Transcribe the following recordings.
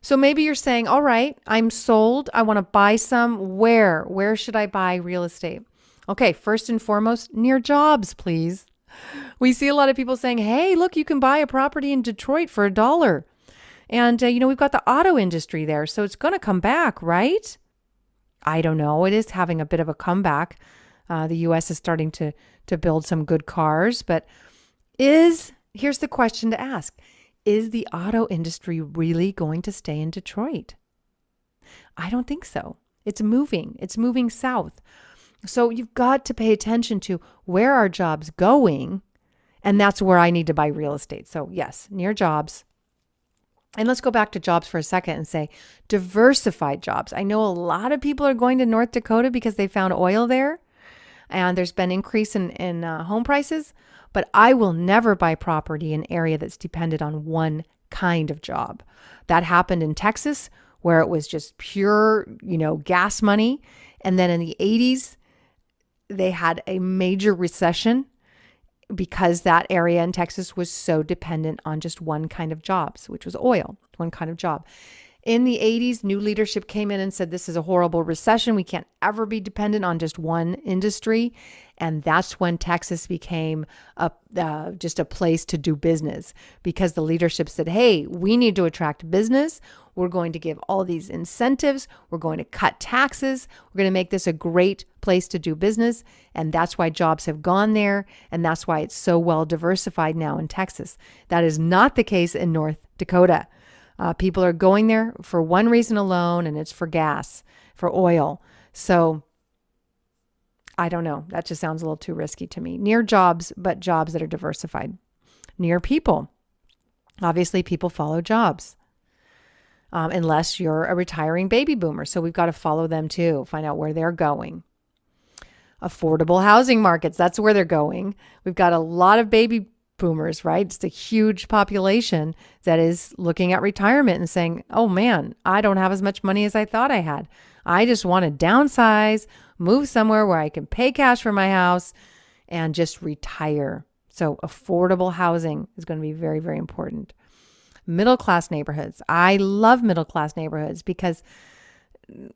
So maybe you're saying, all right, I'm sold. I want to buy some. Where? Where should I buy real estate? Okay, first and foremost, near jobs, please. We see a lot of people saying, hey, look, you can buy a property in Detroit for $1. And, we've got the auto industry there. So it's going to come back, right? I don't know. It is having a bit of a comeback. The U.S. is starting to build some good cars. But here's the question to ask. Is the auto industry really going to stay in Detroit? I don't think so. It's moving. It's moving south. So you've got to pay attention to where are jobs going, and that's where I need to buy real estate. So yes, near jobs. And let's go back to jobs for a second and say diversified jobs. I know a lot of people are going to North Dakota because they found oil there, and there's been increase in home prices. But I will never buy property in an area that's dependent on one kind of job. That happened in Texas, where it was just pure, gas money. And then in the 80s, they had a major recession because that area in Texas was so dependent on just one kind of jobs, which was oil, one kind of job. In the 80s, new leadership came in and said, this is a horrible recession. We can't ever be dependent on just one industry. And that's when Texas became just a place to do business, because the leadership said, hey, we need to attract business. We're going to give all these incentives. We're going to cut taxes. We're going to make this a great place to do business. And that's why jobs have gone there. And that's why it's so well diversified now in Texas. That is not the case in North Dakota. People are going there for one reason alone, and it's for gas, for oil. So I don't know. That just sounds a little too risky to me. Near jobs, but jobs that are diversified. Near people. Obviously, people follow jobs. Unless you're a retiring baby boomer. So we've got to follow them too, find out where they're going. Affordable housing markets, that's where they're going. We've got a lot of baby boomers, right? It's a huge population that is looking at retirement and saying, oh man, I don't have as much money as I thought I had. I just want to downsize, move somewhere where I can pay cash for my house and just retire. So affordable housing is going to be very, very important. Middle-class neighborhoods. I love middle-class neighborhoods because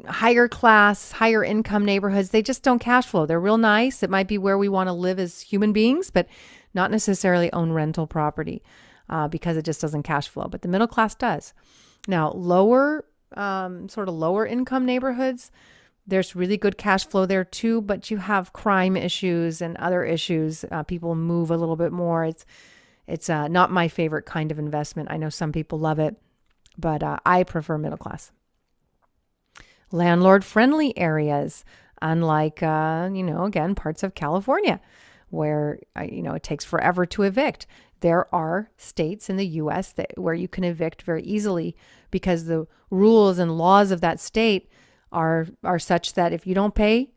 higher class, higher income neighborhoods, they just don't cash flow. They're real nice. It might be where we want to live as human beings, but not necessarily own rental property because it just doesn't cash flow. But the middle class does. Now, lower income neighborhoods, there's really good cash flow there too, but you have crime issues and other issues. People move a little bit more. It's not my favorite kind of investment. I know some people love it, but I prefer middle class. Landlord-friendly areas, unlike, again, parts of California where, it takes forever to evict. There are states in the U.S. where you can evict very easily because the rules and laws of that state are such that if you don't pay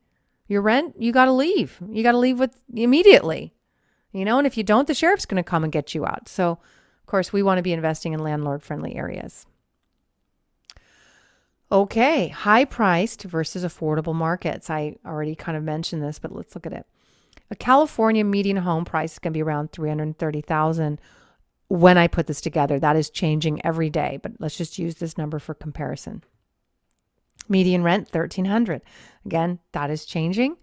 your rent, you got to leave. You got to leave immediately. And if you don't, the sheriff's going to come and get you out. So, of course, we want to be investing in landlord-friendly areas. Okay, high-priced versus affordable markets. I already kind of mentioned this, but let's look at it. A California median home price is going to be around $330,000 when I put this together. That is changing every day, but let's just use this number for comparison. Median rent, $1,300. Again, that is changing,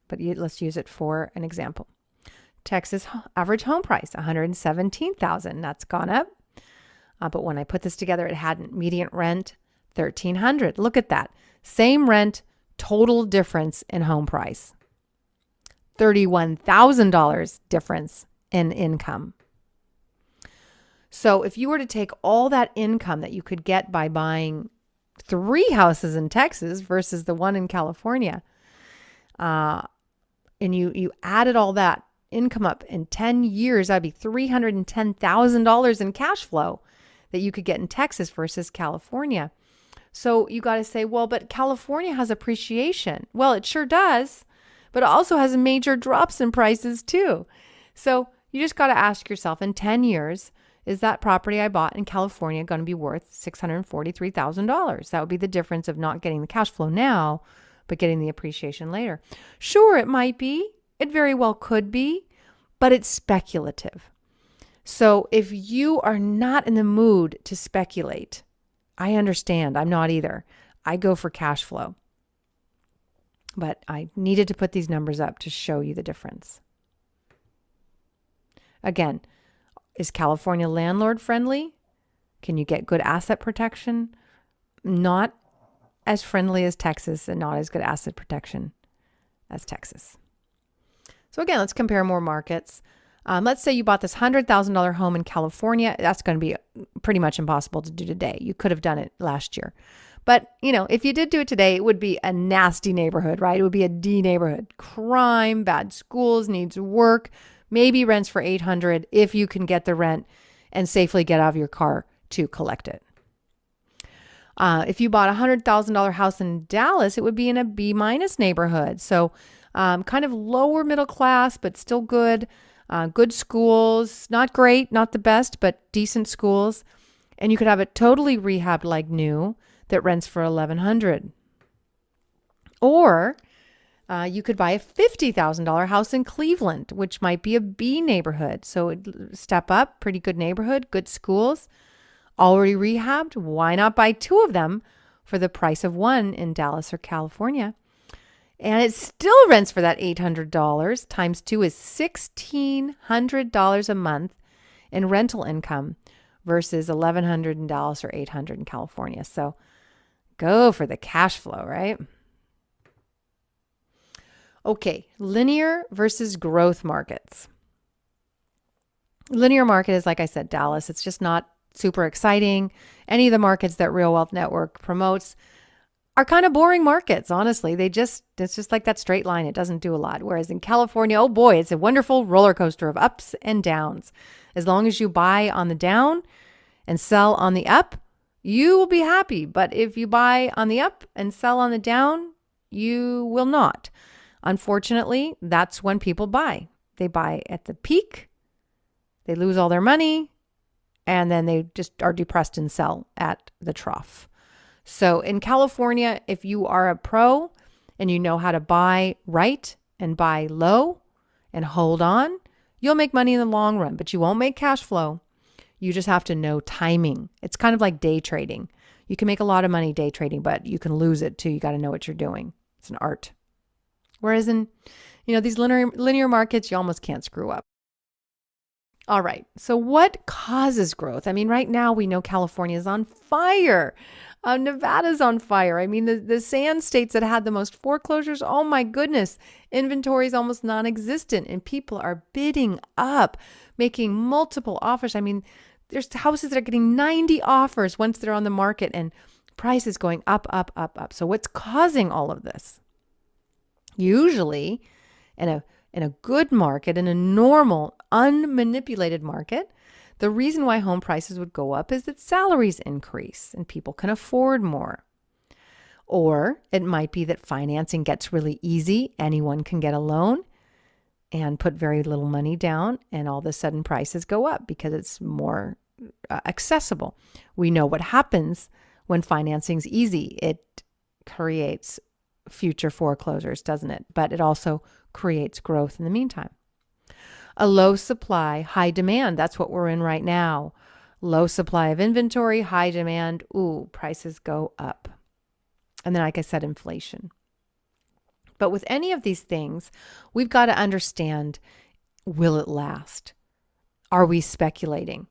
but let's use it for an example. Texas average home price, $117,000. That's gone up. But when I put this together, it hadn't. Median rent, $1,300. Look at that. Same rent, total difference in home price. $31,000 difference in income. So if you were to take all that income that you could get by buying 3 houses in Texas versus the one in California, and you added all that income up in 10 years, that'd be $310,000 in cash flow that you could get in Texas versus California. So you got to say, well, but California has appreciation. Well, it sure does, but it also has major drops in prices too. So you just got to ask yourself, in 10 years, is that property I bought in California going to be worth $643,000? That would be the difference of not getting the cash flow now, but getting the appreciation later. Sure, it might be. It very well could be, but it's speculative. So if you are not in the mood to speculate, I understand. I'm not either. I go for cash flow. But I needed to put these numbers up to show you the difference. Again, is California landlord friendly? Can you get good asset protection? Not as friendly as Texas and not as good asset protection as Texas. So again, let's compare more markets. Let's say you bought this $100,000 home in California. That's going to be pretty much impossible to do today. You could have done it last year. But, if you did do it today, it would be a nasty neighborhood, right? It would be a D neighborhood. Crime, bad schools, needs work, maybe rents for $800 if you can get the rent and safely get out of your car to collect it. If you bought a $100,000 house in Dallas, it would be in a B- neighborhood. So kind of lower middle class, but still good. Good schools, not great, not the best, but decent schools. And you could have it totally rehabbed like new that rents for $1,100. Or you could buy a $50,000 house in Cleveland, which might be a B neighborhood. So step up, pretty good neighborhood, good schools, already rehabbed. Why not buy two of them for the price of one in Dallas or California? And it still rents for that $800. Times two is $1,600 a month in rental income versus $1,100 in Dallas or $800 in California. So go for the cash flow, right? Okay, linear versus growth markets. Linear market is, like I said, Dallas. It's just not super exciting. Any of the markets that Real Wealth Network promotes are kind of boring markets, honestly. It's just like that straight line. It doesn't do a lot. Whereas in California, oh boy, it's a wonderful roller coaster of ups and downs. As long as you buy on the down and sell on the up, you will be happy. But if you buy on the up and sell on the down, you will not. Unfortunately, that's when people buy. They buy at the peak, they lose all their money, and then they just are depressed and sell at the trough. So in California, if you are a pro and you know how to buy right and buy low and hold on, you'll make money in the long run, but you won't make cash flow. You just have to know timing. It's kind of like day trading. You can make a lot of money day trading, but you can lose it too. You got to know what you're doing. It's an art. Whereas in, these linear markets, you almost can't screw up. All right. So what causes growth? I mean, right now we know California is on fire. Nevada's on fire. I mean, the sand states that had the most foreclosures, oh my goodness, inventory is almost non-existent and people are bidding up, making multiple offers. I mean, there's houses that are getting 90 offers once they're on the market and prices going up, up, up, up. So what's causing all of this? Usually in a good market, in a normal, unmanipulated market, the reason why home prices would go up is that salaries increase and people can afford more. Or it might be that financing gets really easy. Anyone can get a loan and put very little money down, and all of a sudden prices go up because it's more accessible. We know what happens when financing's easy. It creates future foreclosures, doesn't it? But it also creates growth in the meantime. A low supply, high demand. That's what we're in right now. Low supply of inventory, high demand. Ooh, prices go up. And then, like I said, inflation. But with any of these things, we've got to understand, will it last? Are we speculating?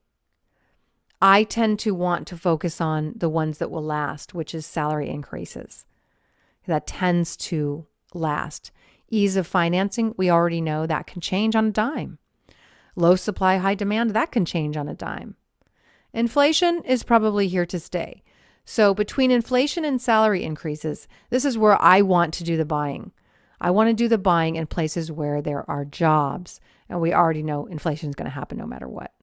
I tend to want to focus on the ones that will last, which is salary increases. That tends to last. Ease of financing, we already know that can change on a dime. Low supply, high demand, that can change on a dime. Inflation is probably here to stay. So between inflation and salary increases, this is where I want to do the buying. I want to do the buying in places where there are jobs. And we already know inflation is going to happen no matter what.